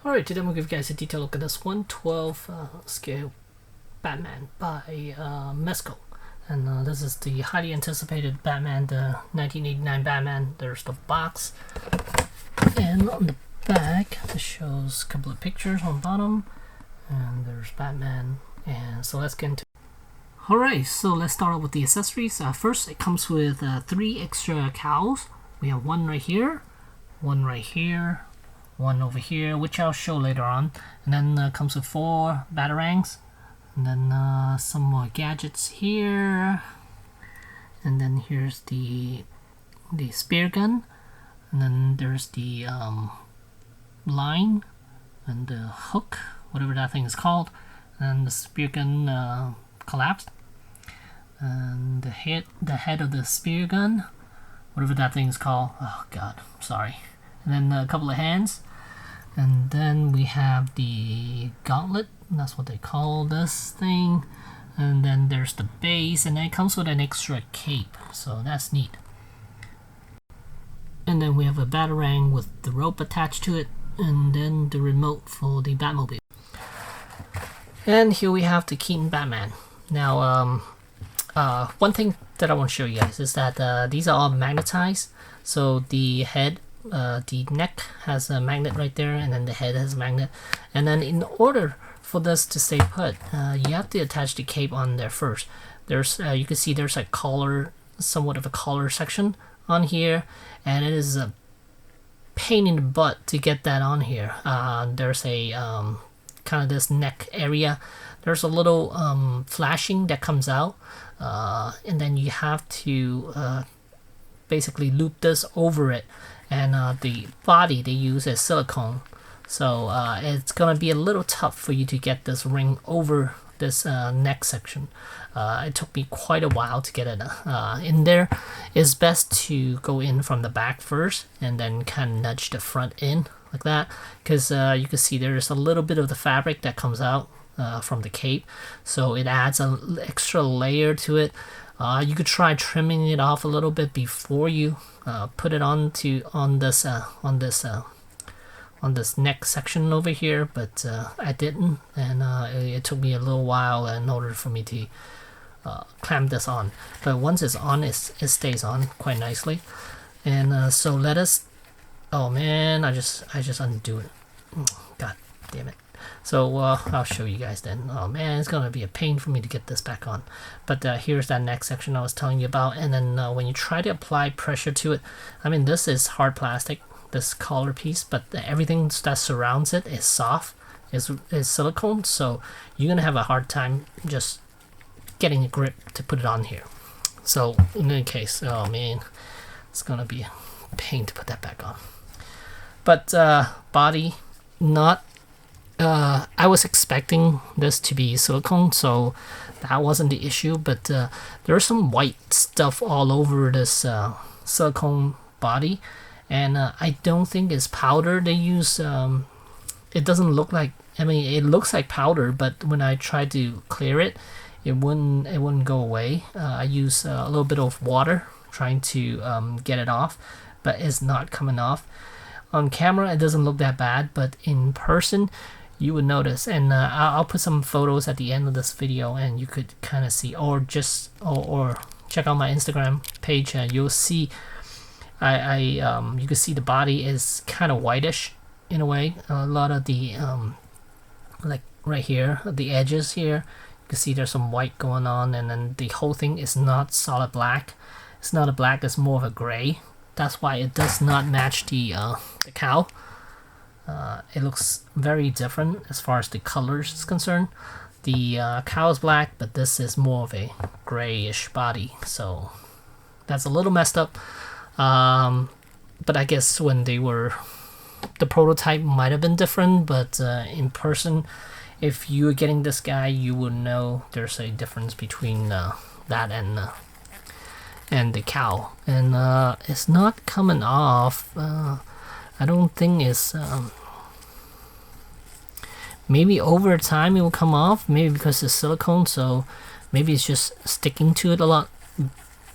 Alright, today I'm going to give you guys a detailed look at this 1/12 scale Batman by Mezco. And this is the highly anticipated Batman, the 1989 Batman. There's the box. And on the back, it shows a couple of pictures on the bottom. And there's Batman. And so let's get into it. Alright, so let's start off with the accessories. First, it comes with 3 extra cowls. We have one right here, one right here, one over here, which I'll show later on, and then comes with 4 batarangs, and then some more gadgets here, and then here's the spear gun, and then there's the line and the hook, whatever that thing is called, and the spear gun collapsed, and the head of the spear gun, whatever that thing is called, oh god, I'm sorry, and then a couple of hands. And then we have the gauntlet, that's what they call this thing. And then there's the base, and then it comes with an extra cape, so that's neat. And then we have a batarang with the rope attached to it, and then the remote for the Batmobile. And here we have the Keaton Batman. Now, one thing that I want to show you guys is that these are all magnetized, so the head, the neck has a magnet right there, and then the head has a magnet. And then in order for this to stay put, you have to attach the cape on there first. There's you can see there's a collar, somewhat of a collar section on here, and it is a pain in the butt to get that on here. There's a kind of this neck area. There's a little flashing that comes out, and then you have to basically loop this over it. And the body they use is silicone, so it's gonna be a little tough for you to get this ring over this neck section. It took me quite a while to get it in there. It's best to go in from the back first and then kind of nudge the front in like that, because you can see there's a little bit of the fabric that comes out from the cape, so it adds an extra layer to it. You could try trimming it off a little bit before you put it on this neck section over here, but I didn't, and it took me a little while in order for me to clamp this on. But once it's on, it stays on quite nicely. And so let us. Oh man, I just undo it. God damn it. So I'll show you guys then. Oh man, it's gonna be a pain for me to get this back on. But here's that neck section I was telling you about. And then when you try to apply pressure to it, I mean, this is hard plastic, this collar piece, but everything that surrounds it is soft, is silicone, so you're gonna have a hard time just getting a grip to put it on here. So in any case, oh man, it's gonna be a pain to put that back on. But body, not I was expecting this to be silicone, so that wasn't the issue, but there's some white stuff all over this silicone body, and I don't think it's powder they use. It doesn't look like, I mean, it looks like powder, but when I tried to clear it, it wouldn't go away. I use a little bit of water trying to get it off, but it's not coming off. On camera it doesn't look that bad, but in person you would notice. And I'll put some photos at the end of this video, and you could kind of see, or just or check out my Instagram page. You'll see you can see the body is kind of whitish in a way. A lot of the like right here, the edges here, you can see there's some white going on, and then the whole thing is not solid black. It's not a black, it's more of a gray. That's why it does not match the cowl. It looks very different as far as the colors is concerned. The cowl is black, but this is more of a grayish body, so that's a little messed up. But I guess when they were, the prototype might have been different, but in person, if you were getting this guy, you would know there's a difference between that and the cowl. And it's not coming off. I don't think it's maybe over time it will come off, maybe because it's silicone, so maybe it's just sticking to it a lot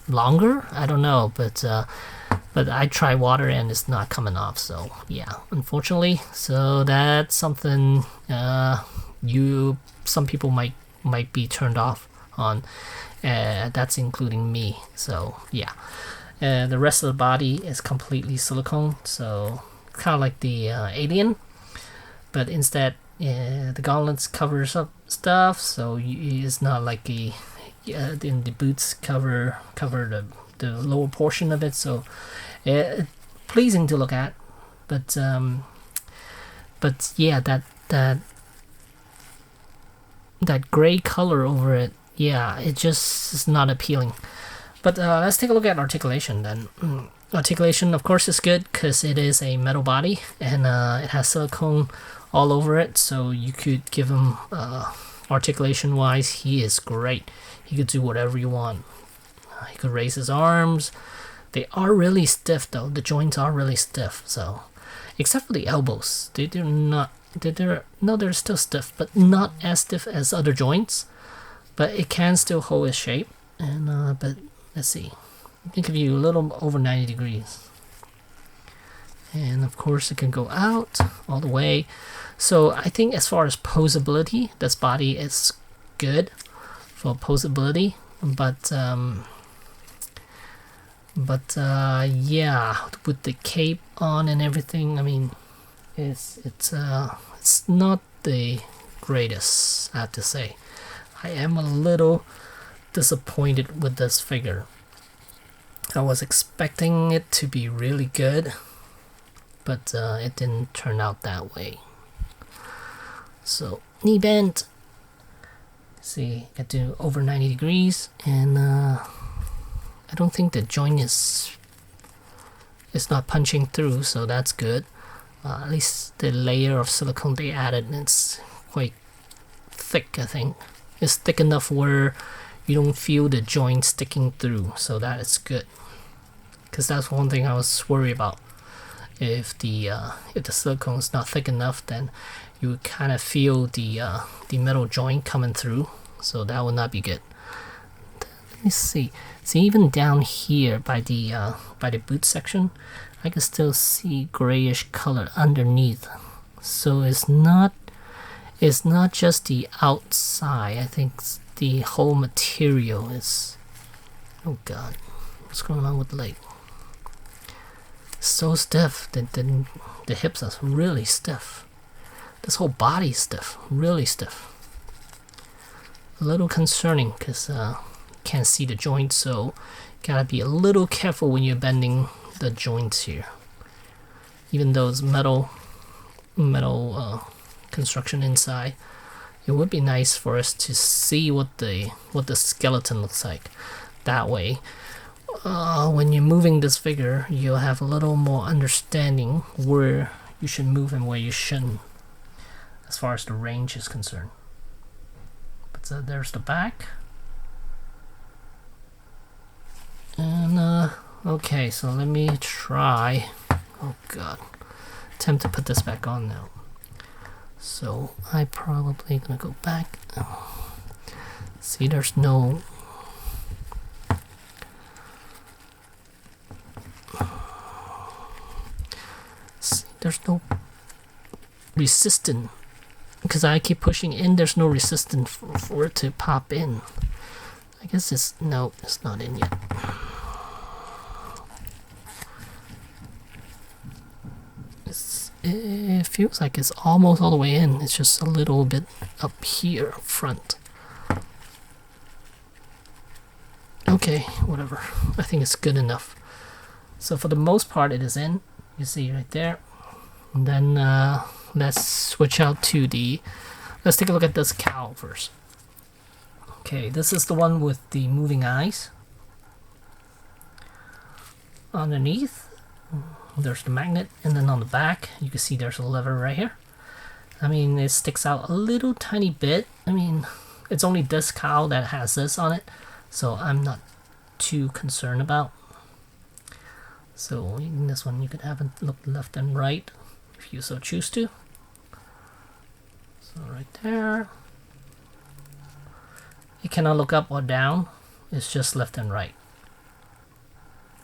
longer, I don't know. But but I try water and it's not coming off, so yeah, unfortunately. So that's something some people might be turned off on. That's including me. So yeah, the rest of the body is completely silicone, so kind of like the alien, but instead the gauntlets covers up stuff, so it's not like the boots cover the lower portion of it, so pleasing to look at, but yeah, that gray color over it, yeah, it just is not appealing. But let's take a look at articulation then. Articulation, of course, is good because it is a metal body and it has silicone all over it, so you could give him articulation wise, he is great. He could do whatever you want. He could raise his arms. They are really stiff though. The joints are really stiff. So, except for the elbows, they're not. They're still stiff, but not as stiff as other joints. But it can still hold its shape. And but let's see. I can give you a little over 90 degrees. And of course, it can go out all the way. So I think as far as posability, this body is good for posability, but yeah, with the cape on and everything, I mean, it's not the greatest, I have to say. I am a little disappointed with this figure. I was expecting it to be really good, but it didn't turn out that way. So knee bend. See, I do over 90 degrees, and I don't think the joint is not punching through, so that's good. At least the layer of silicone they added, it's quite thick, I think. It's thick enough where you don't feel the joint sticking through, so that is good. Because that's one thing I was worried about. If the silicone is not thick enough, then you would kind of feel the metal joint coming through, so that would not be good. Let me see. See, even down here by the boot section, I can still see grayish color underneath. So it's not just the outside. I think the whole material is. Oh God, what's going on with the leg? It's so stiff. The hips are really stiff. This whole body is stiff, really stiff. A little concerning because can't see the joints, so gotta be a little careful when you're bending the joints here. Even though it's metal construction inside, it would be nice for us to see what the skeleton looks like. That way, when you're moving this figure, you'll have a little more understanding where you should move and where you shouldn't, as far as the range is concerned. But there's the back. And okay, so let me try. Oh God, attempt to put this back on now. So I probably gonna go back. See, there's no. See, there's no resistance. Because I keep pushing in, there's no resistance for it to pop in. I guess it's not in yet. It feels like it's almost all the way in. It's just a little bit up here front. Okay, whatever. I think it's good enough. So for the most part, it is in. You see right there. And then let's switch out to let's take a look at this cowl first. Okay, this is the one with the moving eyes. Underneath, there's the magnet, and then on the back, you can see there's a lever right here. I mean, it sticks out a little tiny bit. I mean, it's only this cowl that has this on it, so I'm not too concerned about. So in this one, you can have it look left and right if you so choose to. So right there. You cannot look up or down. It's just left and right.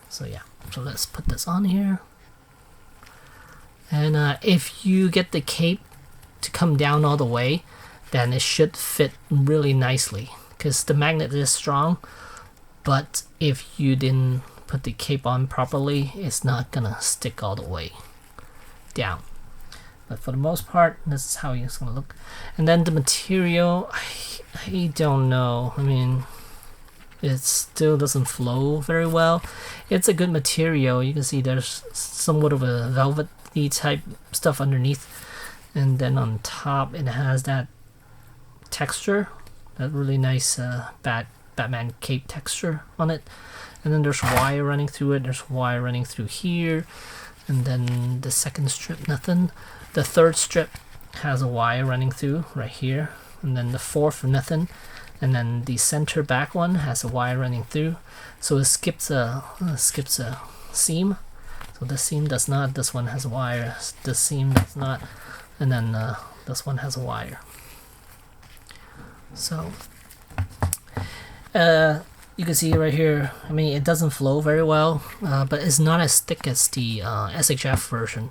So yeah, so let's put this on here. And if you get the cape to come down all the way, then it should fit really nicely because the magnet is strong. But if you didn't put the cape on properly, it's not gonna stick all the way down. But for the most part, this is how it's gonna look. And then the material, I don't know. I mean, it still doesn't flow very well. It's a good material. You can see there's somewhat of a velvety type stuff underneath, and then on top it has that texture, that really nice Batman cape texture on it. And then there's wire running through it. There's wire running through here, and then the second strip, nothing. The third strip has a wire running through right here, and then the fourth, nothing. And then the center back one has a wire running through, so it skips a seam. So this seam does not. This one has a wire. This seam does not, and then this one has a wire. So you can see right here. I mean, it doesn't flow very well, but it's not as thick as the SHF version.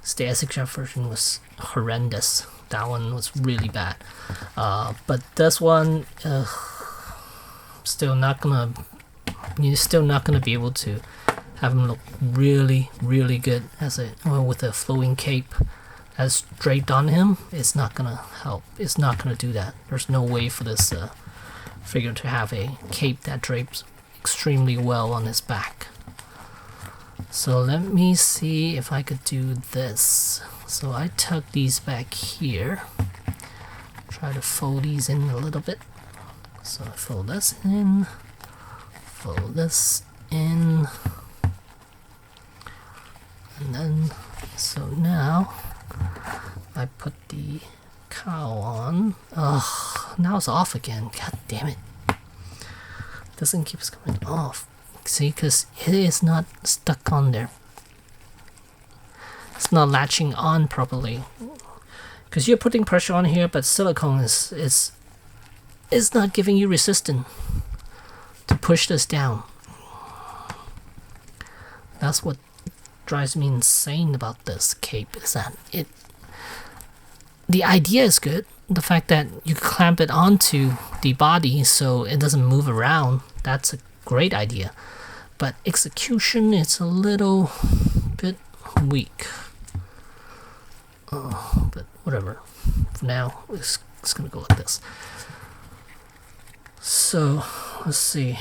The SHF version was horrendous. That one was really bad. But this one, still not gonna. You're still not gonna be able to have him look really, really good as with a flowing cape as draped on him. It's not gonna help. It's not gonna do that. There's no way for this figure to have a cape that drapes extremely well on his back. So let me see if I could do this. So I tuck these back here. Try to fold these in a little bit. So I fold this in, fold this in, and then so now I put the cowl on. Ugh, now it's off again. God damn it! Doesn't keep coming off. See, because it is not stuck on there. It's not latching on properly. Because you're putting pressure on here, but silicone is not giving you resistance to push this down. That's what drives me insane about this cape, is that the idea is good. The fact that you clamp it onto the body so it doesn't move around, that's a great idea. But execution, it's a little bit weak. But whatever. For now, it's gonna go like this. So let's see.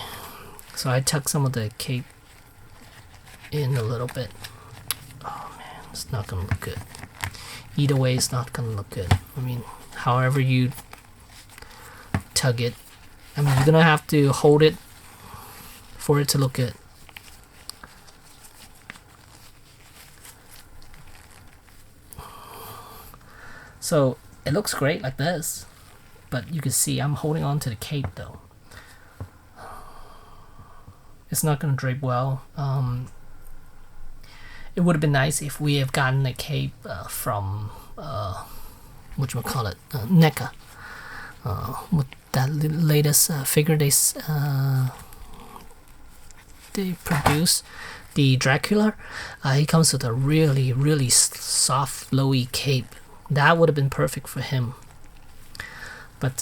So I tuck some of the cape in a little bit. Oh man, it's not gonna look good. Either way, it's not gonna look good. I mean, however you tug it, I mean, you're gonna have to hold it for it to look good. So it looks great like this, but you can see I'm holding on to the cape though. It's not gonna drape well. It would have been nice if we have gotten a cape from whatchamacallit, NECA, with that latest figure they produce, the Dracula. He comes with a really, really soft, flowy cape. That would have been perfect for him. But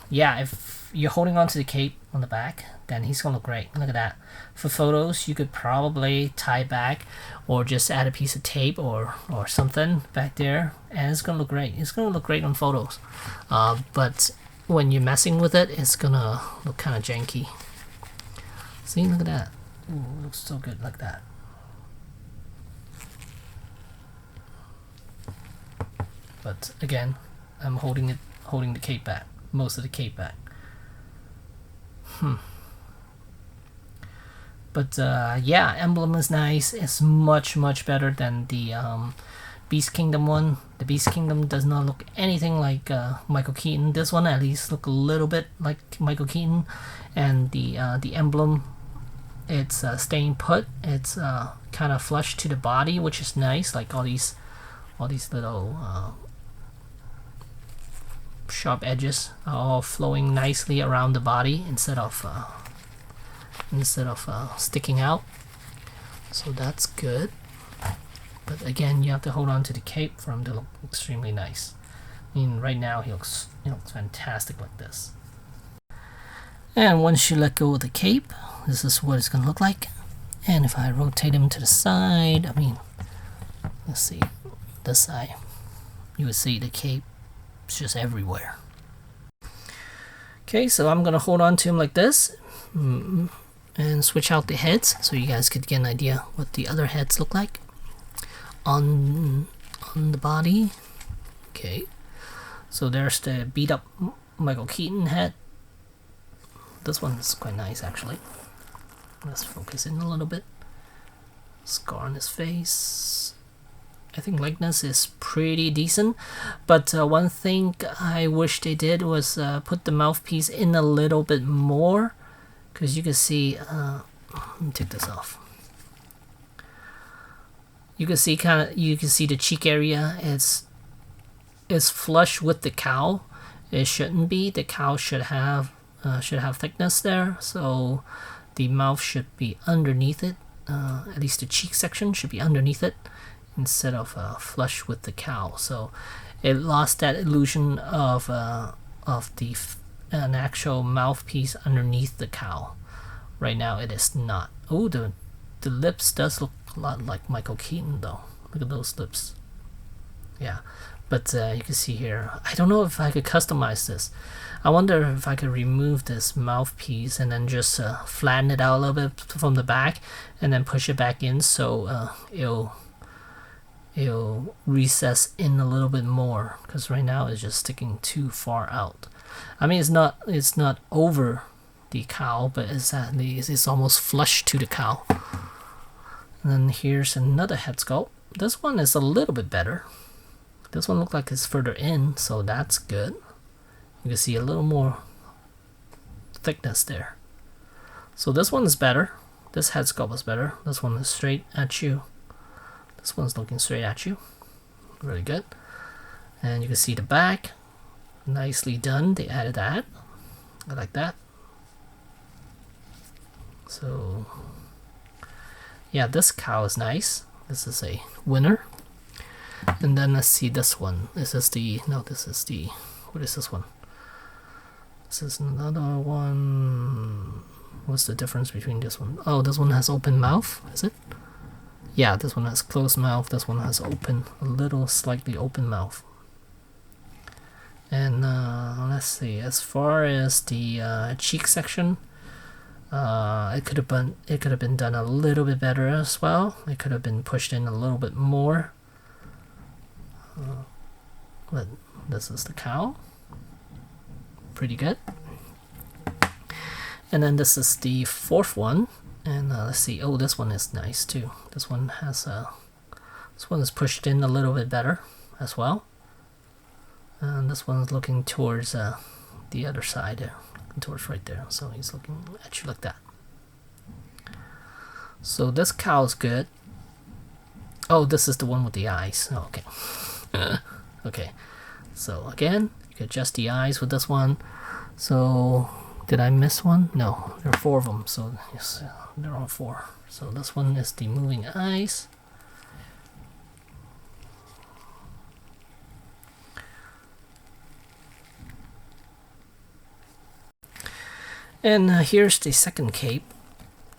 yeah, if you're holding on to the cape on the back, then he's gonna look great. Look at that. For photos, you could probably tie back or just add a piece of tape or something back there, and it's gonna look great. It's gonna look great on photos. But when you're messing with it, it's gonna look kind of janky. See, look at that. Ooh, it looks so good like that. But again, I'm holding the cape back, most of the cape back. But yeah, emblem is nice. It's much better than the Beast Kingdom one. The Beast Kingdom does not look anything like Michael Keaton. This one at least look a little bit like Michael Keaton, and the emblem, it's staying put. It's kind of flush to the body, which is nice. Like all these little sharp edges are all flowing nicely around the body instead of sticking out. So that's good. But again, you have to hold on to the cape for him to look extremely nice. I mean, right now he looks fantastic like this. And once you let go of the cape, this is what it's going to look like. And if I rotate him to the side, I mean, let's see, this side, you would see the cape is just everywhere. Okay, so I'm going to hold on to him like this and switch out the heads so you guys could get an idea what the other heads look like on the body. Okay, so there's the beat up Michael Keaton head. This one is quite nice actually. Let's focus in a little bit. Scar on his face. I think likeness is pretty decent, but one thing I wish they did was put the mouthpiece in a little bit more, because you can see, let me take this off. You can see the cheek area is flush with the cowl. It shouldn't be. The cowl should have thickness there, so the mouth should be underneath it. At least the cheek section should be underneath it instead of flush with the cowl. So it lost that illusion of an actual mouthpiece underneath the cowl. Right now it is not. Oh, the lips does look a lot like Michael Keaton though. Look at those lips. Yeah, but you can see here, I don't know if I could customize this. I wonder if I could remove this mouthpiece and then just flatten it out a little bit from the back and then push it back in, so it'll recess in a little bit more, because right now it's just sticking too far out. I mean, it's not over the cowl, but it's almost flush to the cowl. And then here's another head sculpt. This one is a little bit better. This one looks like it's further in, so that's good. You can see a little more thickness there. So this one is better. This head sculpt is better. This one is straight at you. This one's looking straight at you. Really good. And you can see the back. Nicely done. They added that. I like that. So yeah, this cow is nice. This is a winner. And then let's see this one. What is this one? This is another one. What's the difference between this one? Oh, this one has open mouth, is it? Yeah, this one has closed mouth. This one has open, a little slightly open mouth. And let's see, as far as the cheek section, it could have been done a little bit better as well. It could have been pushed in a little bit more. But this is the cow. Pretty good. And then this is the fourth one. And let's see. Oh, this one is nice too. This one has this one is pushed in a little bit better as well. And this one's looking towards the other side there, towards right there. So he's looking at you like that. So this cow's good. Oh, this is the one with the eyes. Oh, okay. Okay. So again, you can adjust the eyes with this one. So did I miss one? No, there are 4 of them. So yes, there are 4. So this one is the moving eyes. And here's the second cape.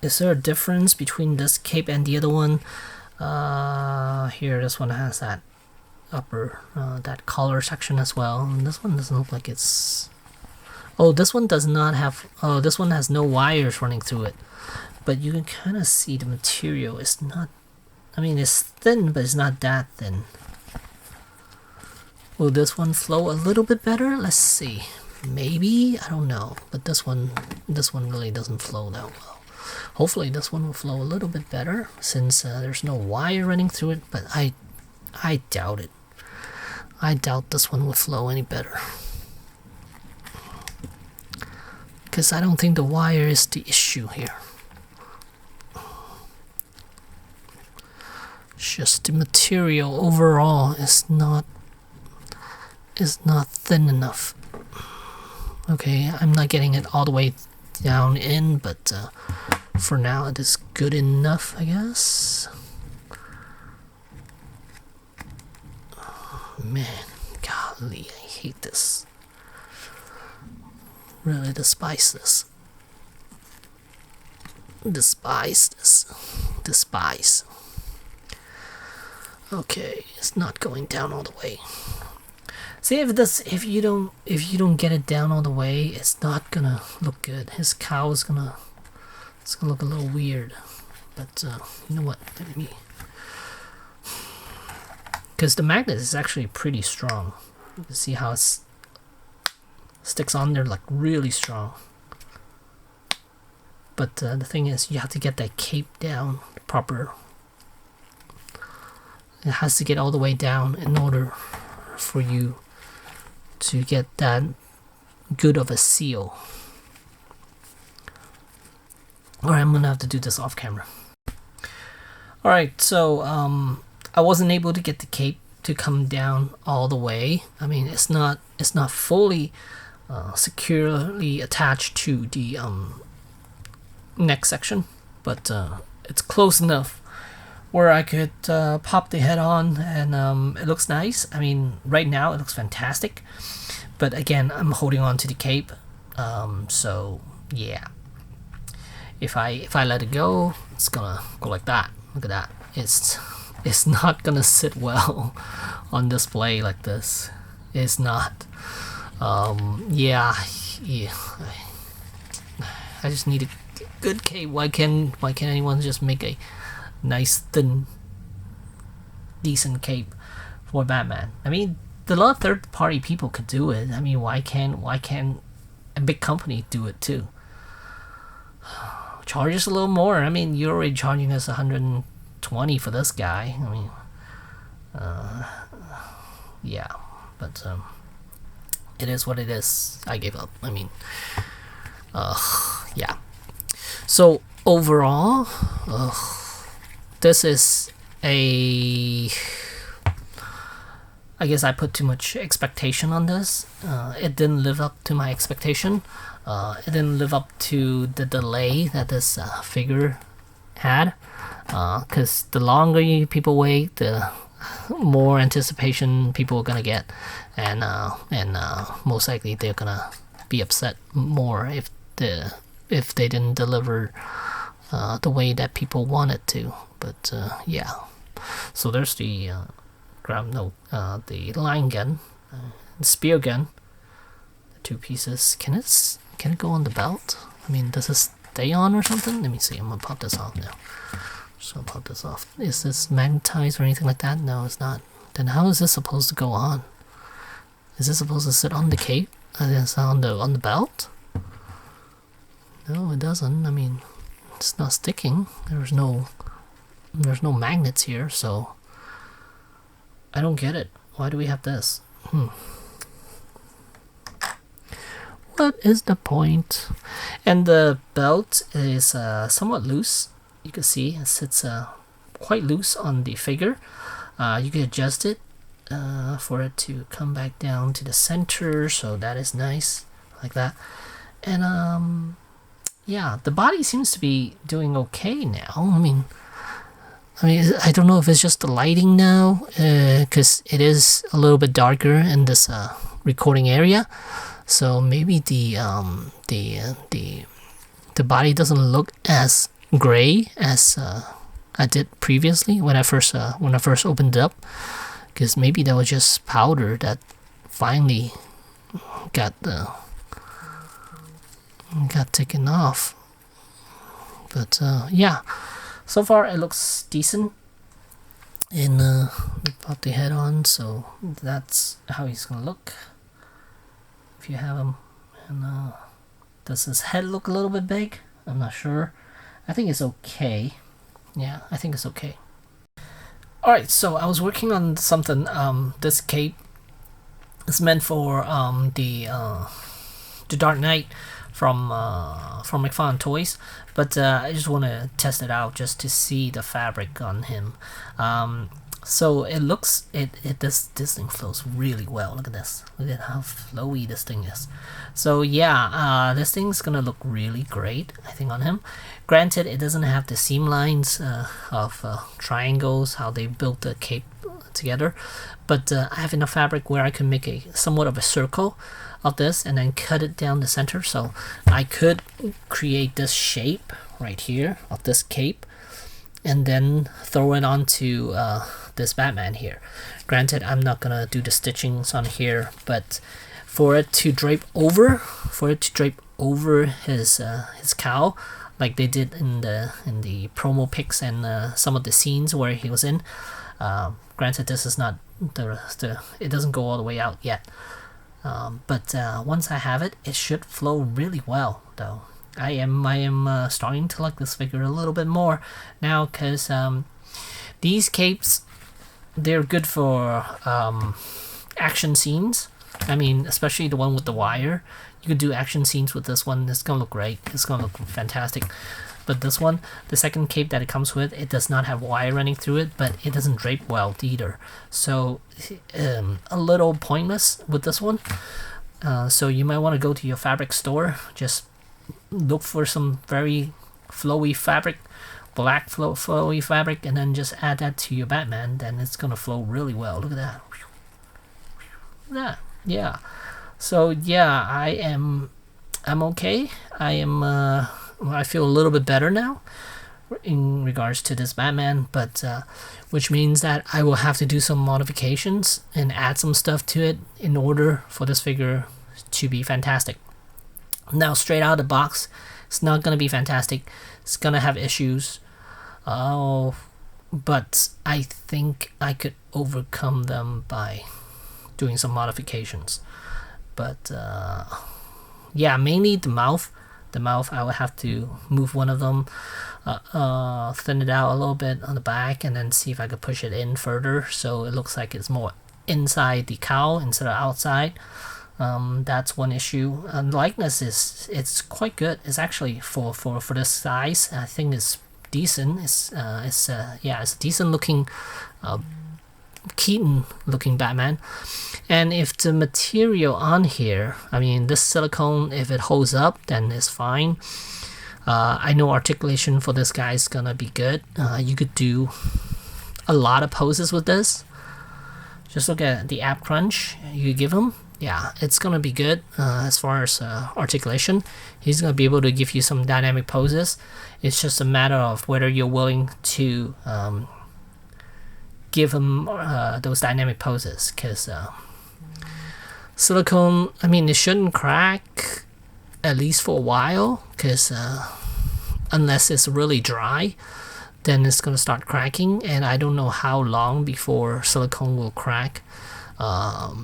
Is there a difference between this cape and the other one? Here, this one has that upper, that collar section as well. And this one doesn't look like it's... Oh, this one does not have... Oh, this one has no wires running through it. But you can kind of see the material is not... I mean, it's thin, but it's not that thin. Will this one flow a little bit better? Let's see. Maybe, I don't know, but this one really doesn't flow that well. Hopefully this one will flow a little bit better since there's no wire running through it, but I doubt it. I doubt this one will flow any better, because I don't think the wire is the issue here. It's just the material overall is not thin enough. Okay, I'm not getting it all the way down in, but for now it is good enough, I guess. Oh, man, golly, I hate this. Really despise this. Despise this. Despise. Okay, it's not going down all the way. See, if you don't get it down all the way, it's not gonna look good. His cow is gonna look a little weird. But you know what? Let me, because the magnet is actually pretty strong. You can see how it sticks on there like really strong. But the thing is, you have to get that cape down proper. It has to get all the way down in order for you to get that good of a seal. Alright, I'm gonna have to do this off camera. Alright, so I wasn't able to get the cape to come down all the way. I mean, it's not fully securely attached to the neck section, but it's close enough where I could pop the head on, and it looks nice. I mean, right now it looks fantastic, but again, I'm holding on to the cape, so yeah. If I let it go, it's gonna go like that. Look at that. It's not gonna sit well on display like this. It's not. Yeah. I just need a good cape. Why can't anyone just make a nice, thin, decent cape for Batman? I mean, a lot of third-party people could do it. I mean, why can't a big company do it too? Charge us a little more. I mean, you're already charging us 120 for this guy. I mean, yeah, but it is what it is. I gave up. I mean, yeah. So overall, this is a, I guess I put too much expectation on this. It didn't live up to my expectation. It didn't live up to the delay that this figure had. Because the longer people wait, the more anticipation people are gonna get, and most likely they're gonna be upset more if they didn't deliver the way that people wanted to. But yeah, so there's the the line gun, spear gun, the two pieces. Can it go on the belt? I mean, does it stay on or something? Let me see. I'm gonna pop this off now. Just gonna pop this off. Is this magnetized or anything like that? No, it's not. Then how is this supposed to go on? Is this supposed to sit on the cape? Is on the belt? No, it doesn't. I mean, it's not sticking. There's no magnets here, so I don't get it. Why do we have this? What is the point? And the belt is somewhat loose. You can see it sits quite loose on the figure. You can adjust it for it to come back down to the center, so that is nice, like that. And yeah, the body seems to be doing okay now. I mean, I don't know if it's just the lighting now, because it is a little bit darker in this recording area. So maybe the body doesn't look as gray as I did previously when I first opened it up, because maybe that was just powder that finally got taken off. But yeah, so far it looks decent. And we pop the head on, so that's how he's gonna look if you have him. And does his head look a little bit big? I'm not sure. I think it's okay. Yeah, I think it's okay. Alright, so I was working on something. This cape is meant for the Dark Knight from Mezco Toyz, but I just want to test it out just to see the fabric on him. So it looks this thing flows really well. Look at this. Look at how flowy this thing is. So yeah, this thing's gonna look really great, I think, on him. Granted, it doesn't have the seam lines of triangles, how they built the cape together, but I have enough fabric where I can make a somewhat of a circle of this and then cut it down the center. So I could create this shape right here of this cape and then throw it onto this Batman here. Granted, I'm not gonna do the stitchings on here, but for it to drape over his cowl, like they did in the promo pics and some of the scenes where he was in. Granted, this is not it doesn't go all the way out yet, but once I have it, it should flow really well. Though I am starting to like this figure a little bit more now, because these capes, they're good for action scenes. I mean, especially the one with the wire. You could do action scenes with this one. It's gonna look great. It's gonna look fantastic. But this one, the second cape that it comes with, it does not have wire running through it, but it doesn't drape well either. So a little pointless with this one. So you might want to go to your fabric store, just look for some very flowy fabric, black flowy fabric, and then just add that to your Batman. Then it's gonna flow really well. Look at that. Look at that. Yeah. So yeah, I'm okay. I feel a little bit better now in regards to this Batman, but which means that I will have to do some modifications and add some stuff to it in order for this figure to be fantastic. Now, straight out of the box, it's not gonna be fantastic. It's gonna have issues. But I think I could overcome them by doing some modifications. But yeah, mainly the mouth. The mouth, I would have to move one of them, thin it out a little bit on the back, and then see if I could push it in further so it looks like it's more inside the cowl instead of outside. That's one issue. Likeness it's quite good. It's actually for this size, I think it's decent. It's a decent looking Keaton looking Batman. And if the material on here, I mean this silicone, if it holds up, then it's fine. I know articulation for this guy is gonna be good. You could do a lot of poses with this. Just look at the ab crunch you give him. Yeah, it's gonna be good as far as articulation. He's gonna be able to give you some dynamic poses. It's just a matter of whether you're willing to give him those dynamic poses, because silicone, I mean, it shouldn't crack at least for a while, because unless it's really dry, then it's gonna start cracking, and I don't know how long before silicone will crack. I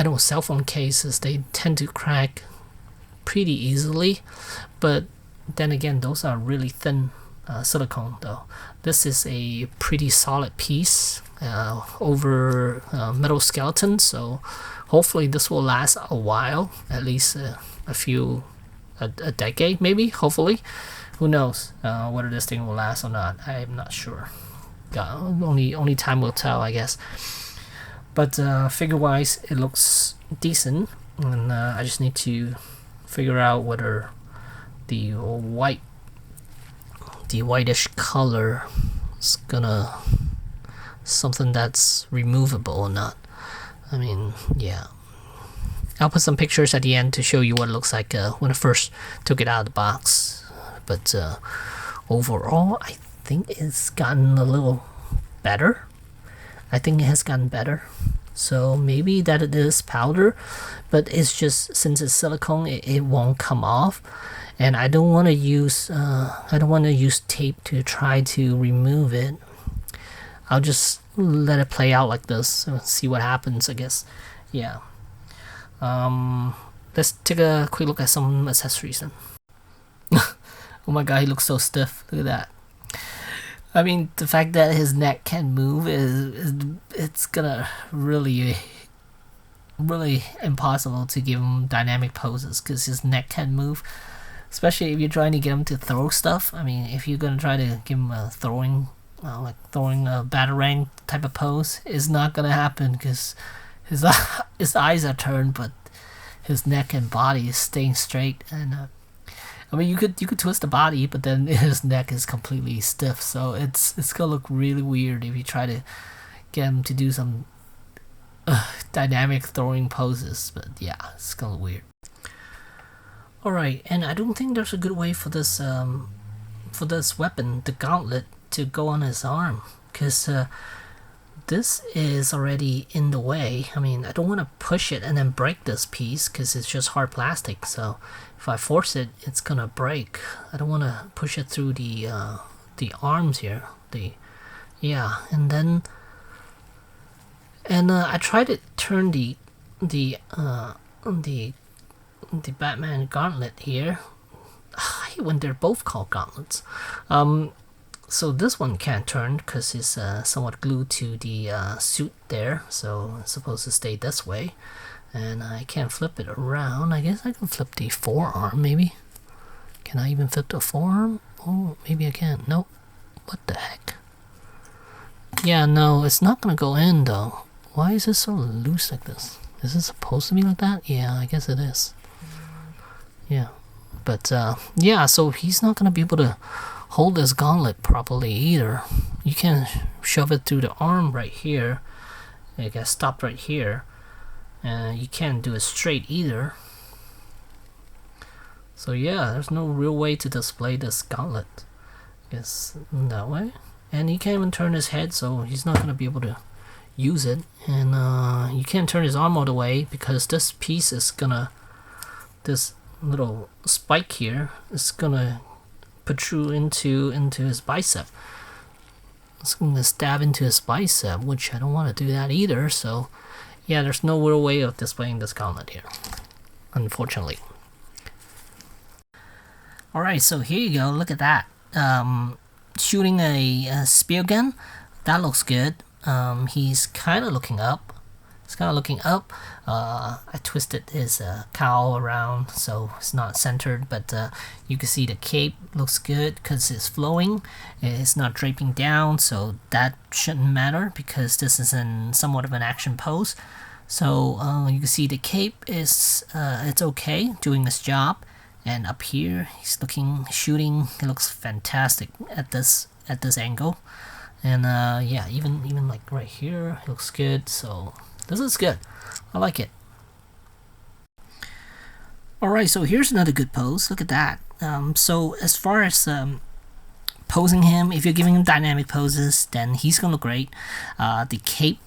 know cell phone cases, they tend to crack pretty easily, but then again, those are really thin silicone though. This is a pretty solid piece over metal skeleton, so hopefully this will last a while, at least a decade maybe, hopefully. Who knows whether this thing will last or not. I'm not sure. Only time will tell, I guess. But figure wise, it looks decent, and I just need to figure out whether the whitish color is gonna something that's removable or not. I mean, yeah, I'll put some pictures at the end to show you what it looks like when I first took it out of the box. But overall, I think it's gotten a little better. I think it has gotten better. So maybe that it is powder, but it's just, since it's silicone, it won't come off. And I don't want to use tape to try to remove it. I'll just let it play out like this and see what happens, I guess. Yeah. Let's take a quick look at some accessories then. Oh my god, he looks so stiff. Look at that. I mean, the fact that his neck can move it's gonna really impossible to give him dynamic poses, because his neck can move. Especially if you're trying to get him to throw stuff. I mean, if you're gonna try to give him a throwing like throwing a batarang type of pose is not gonna happen because his his eyes are turned, but his neck and body is staying straight. And I mean, you could twist the body, but then his neck is completely stiff, so it's gonna look really weird if you try to get him to do some dynamic throwing poses. But yeah, it's gonna look weird. Alright, and I don't think there's a good way for this weapon, the gauntlet, to go on his arm, because this is already in the way. I mean, I don't want to push it and then break this piece because it's just hard plastic, so if I force it, it's gonna break. I don't want to push it through the arms here. I tried to turn the Batman gauntlet here. I hate when they're both called gauntlets. So this one can't turn because it's somewhat glued to the suit there, so it's supposed to stay this way. And I can't flip it around. I guess I can flip the forearm, maybe. Can I even flip the forearm? Oh, maybe I can. Nope. What the heck? Yeah, no, it's not gonna go in though. Why is it so loose like this? Is it supposed to be like that? Yeah, I guess it is. Yeah. But yeah, so he's not gonna be able to hold this gauntlet properly either. You can't shove it through the arm right here. It gets stopped right here. And you can't do it straight either. So yeah, there's no real way to display this gauntlet. I guess that way. And he can't even turn his head, so he's not gonna be able to use it. And you can't turn his arm all the way because this piece is gonna, this little spike here is gonna protrude into his bicep. It's gonna stab into his bicep, which I don't want to do that either. So yeah, there's no real way of displaying this gauntlet here, unfortunately. Alright, so here you go, look at that. Shooting a spear gun, that looks good. He's kind of looking up. I twisted his cowl around so it's not centered, but you can see the cape looks good because it's flowing. It's not draping down, so that shouldn't matter because this is in somewhat of an action pose. So you can see the cape is it's okay, doing its job. And up here, he's shooting. It looks fantastic at this angle. And yeah, even like right here, it looks good. So this is good. I like it. Alright, so here's another good pose. Look at that. So as far as posing him, if you're giving him dynamic poses, then he's gonna look great. The cape,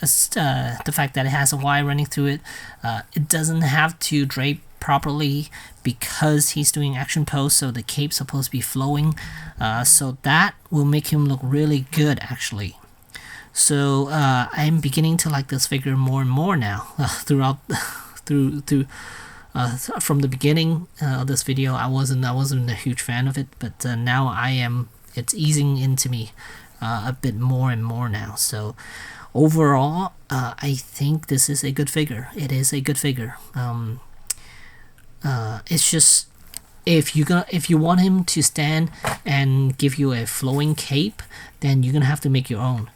the fact that it has a wire running through it, it doesn't have to drape properly because he's doing action pose, so the cape's supposed to be flowing, so that will make him look really good actually. So I'm beginning to like this figure more and more now. From the beginning of this video, I wasn't a huge fan of it, but now I am. It's easing into me a bit more and more now. So overall, I think this is a good figure. It is a good figure. It's just if you want him to stand and give you a flowing cape, then you're gonna have to make your own.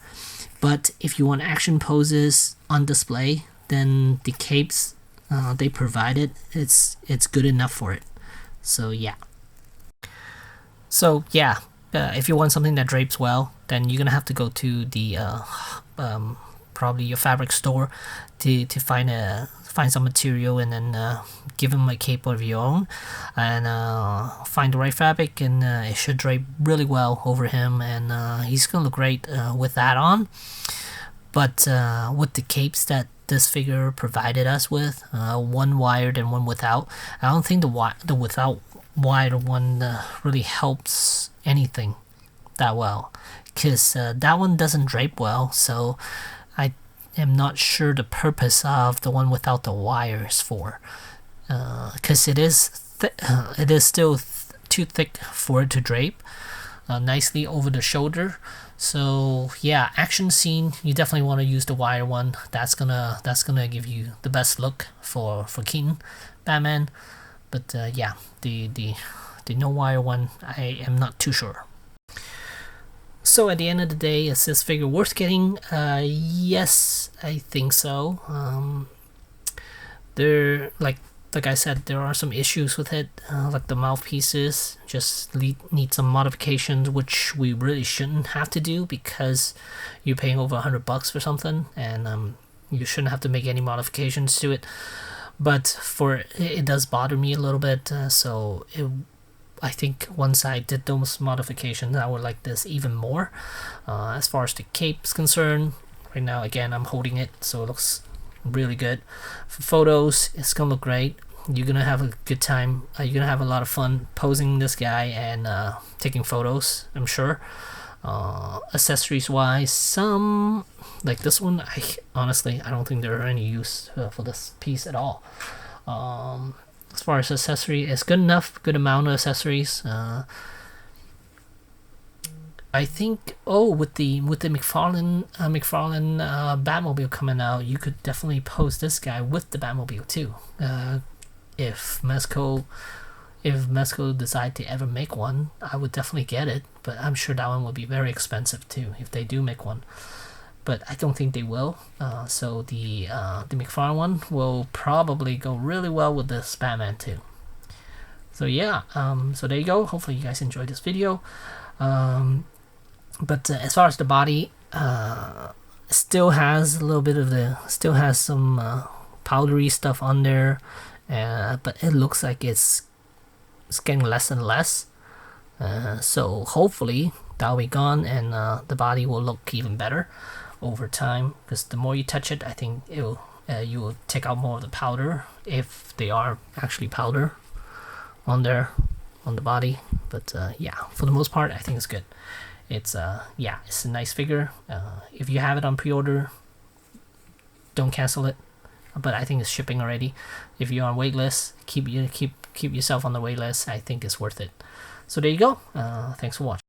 But if you want action poses on display, then the capes they provided, it's good enough for it. So yeah. If you want something that drapes well, then you're gonna have to go to the probably your fabric store to find some material and then give him a cape of your own, and find the right fabric, and it should drape really well over him, and he's gonna look great with that on. But with the capes that this figure provided us with, one wired and one without, I don't think the without wired one really helps anything that well, because that one doesn't drape well. So I am not sure the purpose of the one without the wires for, because it is still too thick for it to drape nicely over the shoulder. So yeah, action scene, you definitely want to use the wire one. That's gonna give you the best look for Keaton Batman. But yeah, the no wire one, I am not too sure. So at the end of the day, is this figure worth getting? Yes, I think so. There, like I said, there are some issues with it, like the mouthpieces just need some modifications, which we really shouldn't have to do because you're paying over $100 for something, and you shouldn't have to make any modifications to it. But it does bother me a little bit, so I think once I did those modifications, I would like this even more. As far as the cape's concerned, right now again I'm holding it, so it looks really good. For photos, it's gonna look great. You're gonna have a good time. You're gonna have a lot of fun posing this guy and taking photos, I'm sure. Accessories wise, some like this one, honestly I don't think there are any use for this piece at all. As far as accessory, it's good enough, good amount of accessories. I think with the McFarlane Batmobile coming out, you could definitely pose this guy with the Batmobile too. If Mezco decide to ever make one, I would definitely get it, but I'm sure that one will be very expensive too if they do make one. But I don't think they will. So the McFarlane one will probably go really well with this Batman too. So yeah, so there you go. Hopefully you guys enjoyed this video. But as far as the body, still has a little bit of still has some powdery stuff on there, but it looks like it's getting less and less. So hopefully that'll be gone, and the body will look even better over time, because the more you touch it, I think you will take out more of the powder, if they are actually powder on there on the body. But yeah, for the most part I think it's good. It's it's a nice figure. If you have it on pre-order, don't cancel it, but I think it's shipping already. If you're on waitlist, keep yourself on the waitlist. I think it's worth it. So there you go. Thanks for watching.